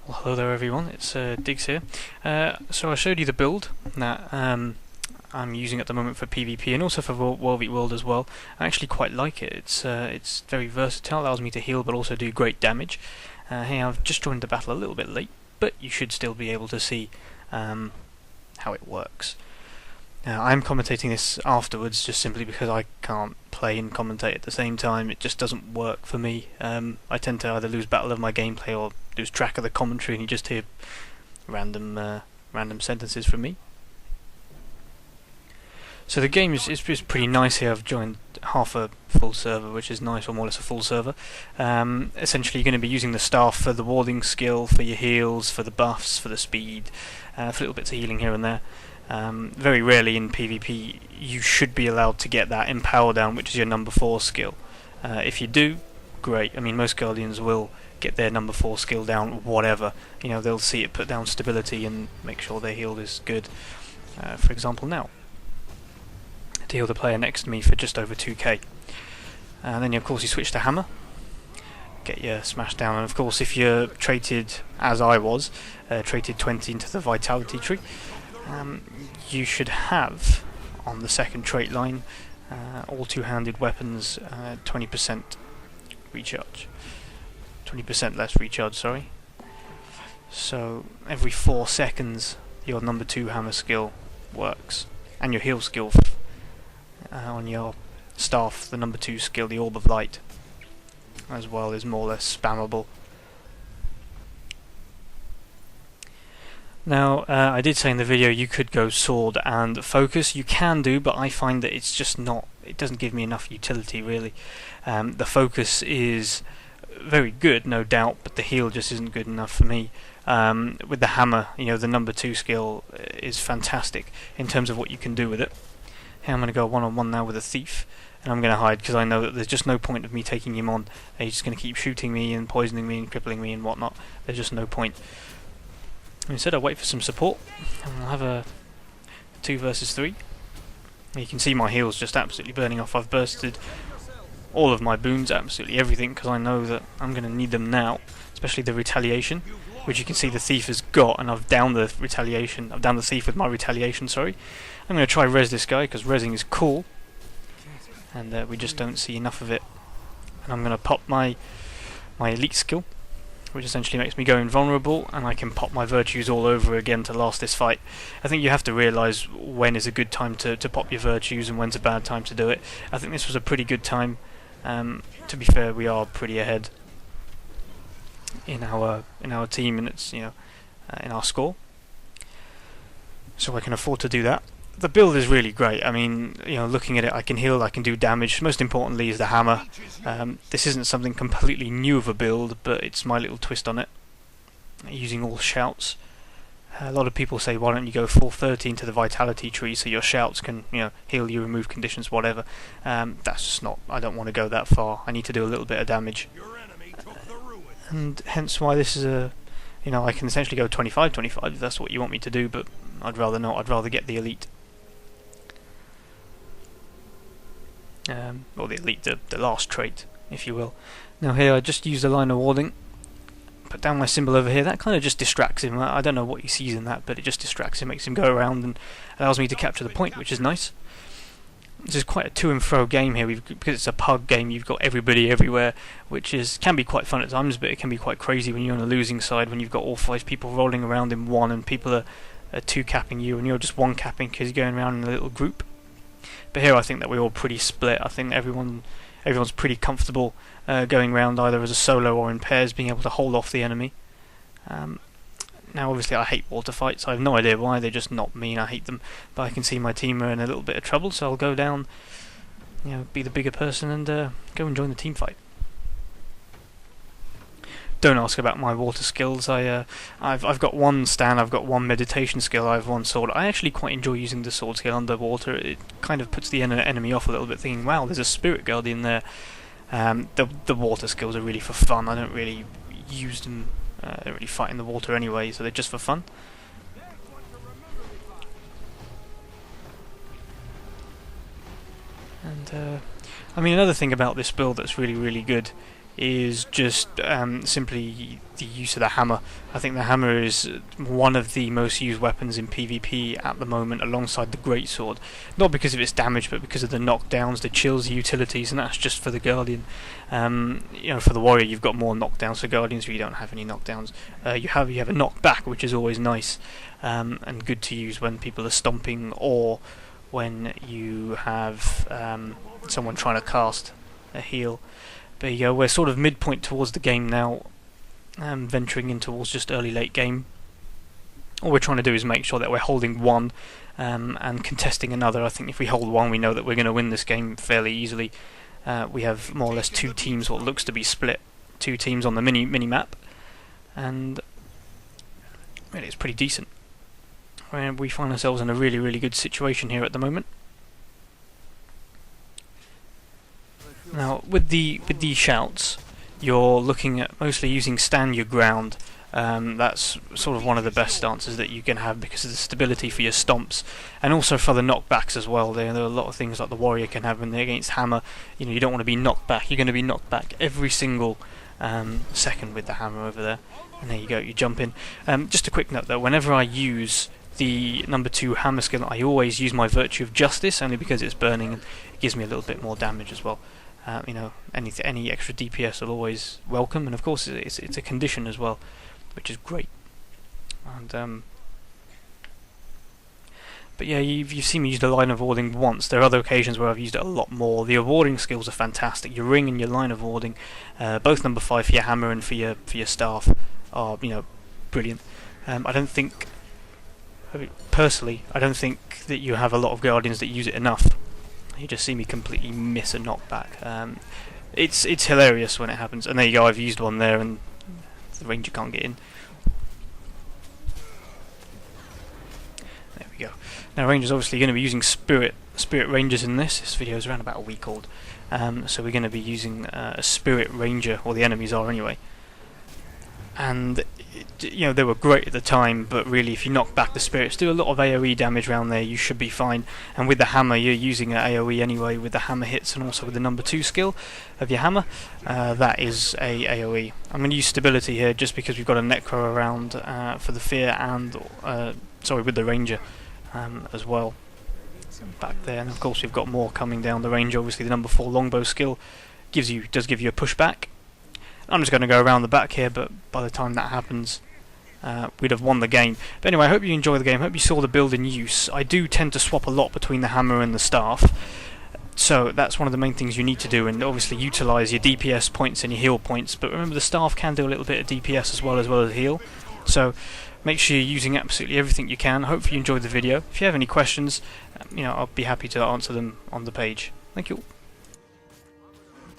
Well, hello there everyone, it's Diggs here. So I showed you the build that I'm using at the moment for PvP and also for World v World as well. I actually quite like it. It's very versatile, allows me to heal but also do great damage. Hey, I've just joined the battle a little bit late, but you should still be able to see how it works. I'm commentating this afterwards just simply because I can't play and commentate at the same time. It just doesn't work for me. I tend to either lose battle of my gameplay or lose track of the commentary, and you just hear random sentences from me. So the game is pretty nice here. I've joined half a full server, which is nice, or more or less a full server. Essentially, you're going to be using the staff for the warding skill, for your heals, for the buffs, for the speed, for little bits of healing here and there. Very rarely in PvP you should be allowed to get that Empower down, which is your number 4 skill. If you do, great. I mean, most Guardians will get their number 4 skill down, whatever. You know, they'll see it put down stability and make sure their heal is good. For example, now, to heal the player next to me for just over 2k. Then, of course, you switch to Hammer, get your smash down, and of course, if you're traded, as I was, traded 20 into the Vitality tree, you should have, on the second trait line, all two-handed weapons 20% recharge. 20% less recharge, sorry. So every 4 seconds your number 2 hammer skill works, and your heal skill on your staff, the number 2 skill, the Orb of Light, as well, is more or less spammable. Now, I did say in the video you could go sword and focus. You can do, but I find that it's just not, it doesn't give me enough utility really. The focus is very good, no doubt, but the heal just isn't good enough for me. With the hammer, you know, the number 2 skill is fantastic in terms of what you can do with it. Here I'm going to go one-on-one now with a thief, and I'm going to hide because I know that there's just no point of me taking him on. He's just going to keep shooting me and poisoning me and crippling me and whatnot. There's just no point. Instead, I'll wait for some support, and I'll have a 2 versus 3. You can see my heals just absolutely burning off. I've bursted all of my boons, absolutely everything, because I know that I'm going to need them now, especially the retaliation, which you can see the thief has got, and I've downed the retaliation. I've downed the thief with my retaliation, sorry. I'm going to try res this guy, because resing is cool, and we just don't see enough of it. And I'm going to pop my elite skill, which essentially makes me go invulnerable, and I can pop my virtues all over again to last this fight. I think you have to realise when is a good time to pop your virtues and when's a bad time to do it. I think this was a pretty good time. To be fair, we are pretty ahead in our team, and it's, you know, in our score, so I can afford to do that. The build is really great. I mean, you know, looking at it, I can heal, I can do damage. Most importantly is the hammer. This isn't something completely new of a build, but it's my little twist on it, using all shouts. A lot of people say, why don't you go full 13 to the Vitality tree so your shouts can, you know, heal you, remove conditions, whatever. That's just not, I don't want to go that far. I need to do a little bit of damage. And hence why this is a, you know, I can essentially go 25-25 if that's what you want me to do, but I'd rather not. I'd rather get the elite. Or the elite, the last trait, if you will. Now here I just used a line of warding, put down my symbol over here. That kind of just distracts him. I don't know what he sees in that, but it just distracts him, makes him go around, and allows me to capture the point, which is nice. This is quite a to and fro game here. Because it's a pug game, you've got everybody everywhere, which can be quite fun at times, but it can be quite crazy when you're on the losing side, when you've got all 5 people rolling around in one, and people are 2-capping you, and you're just 1-capping because you're going around in a little group. But here I think that we're all pretty split. I think everyone's pretty comfortable going around either as a solo or in pairs, being able to hold off the enemy. Now obviously I hate water fights. I have no idea why, they're just not me and I hate them. But I can see my team are in a little bit of trouble, so I'll go down, you know, be the bigger person and go and join the team fight. Don't ask about my water skills. I've got one stand, I've got one meditation skill, I have one sword. I actually quite enjoy using the sword skill underwater. It kind of puts the enemy off a little bit, thinking, wow, there's a spirit guardian there. The water skills are really for fun. I don't really use them, I don't really fight in the water anyway, so they're just for fun. And I mean, another thing about this build that's really, really good is just simply the use of the hammer. I think the hammer is one of the most used weapons in PvP at the moment, alongside the greatsword. Not because of its damage, but because of the knockdowns, the chills, the utilities, and that's just for the guardian. For the warrior, you've got more knockdowns. For guardians, you don't have any knockdowns. You have a knockback, which is always nice and good to use when people are stomping, or when you have someone trying to cast a heal. But we're sort of midpoint towards the game now, venturing in towards just early late game. All we're trying to do is make sure that we're holding one and contesting another. I think if we hold one, we know that we're going to win this game fairly easily. We have more or less two teams, what looks to be split, two teams on the mini map, and really it's pretty decent. We find ourselves in a really good situation here at the moment. Now, with these shouts, you're looking at mostly using stand your ground. That's sort of one of the best stances that you can have because of the stability for your stomps, and also for the knockbacks as well. There are a lot of things like the warrior can have when they're against hammer. You don't want to be knocked back. You're going to be knocked back every single second with the hammer over there. And there you go, you jump in. Just a quick note though, whenever I use the number 2 hammer skill, I always use my Virtue of Justice, only because it's burning and it gives me a little bit more damage as well. Any extra DPS will always welcome, and of course it's a condition as well, which is great. And but yeah, you've seen me use the line of warding once. There are other occasions where I've used it a lot more. The warding skills are fantastic. Your ring and your line of warding, both number 5 for your hammer and for your staff, are brilliant. Personally, I don't think that you have a lot of guardians that use it enough. You just see me completely miss a knockback. It's hilarious when it happens. And there you go, I've used one there and the ranger can't get in. There we go. Now Ranger's obviously going to be using Spirit Rangers in this. This video is around about a week old. So we're going to be using a Spirit Ranger, or the enemies are anyway. And they were great at the time, but really if you knock back the spirits, do a lot of AoE damage around there, you should be fine. And with the hammer, you're using an AoE anyway with the hammer hits, and also with the number 2 skill of your hammer, that is a AoE. I'm going to use stability here just because we've got a Necro around for the fear, and with the ranger as well back there. And of course we've got more coming down the range. Obviously the number 4 longbow skill does give you a pushback. I'm just going to go around the back here, but by the time that happens, we'd have won the game. But anyway, I hope you enjoy the game. I hope you saw the build in use. I do tend to swap a lot between the hammer and the staff, so that's one of the main things you need to do, and obviously utilise your DPS points and your heal points. But remember, the staff can do a little bit of DPS as well as heal, so make sure you're using absolutely everything you can. Hopefully you enjoyed the video. If you have any questions, I'll be happy to answer them on the page. Thank you.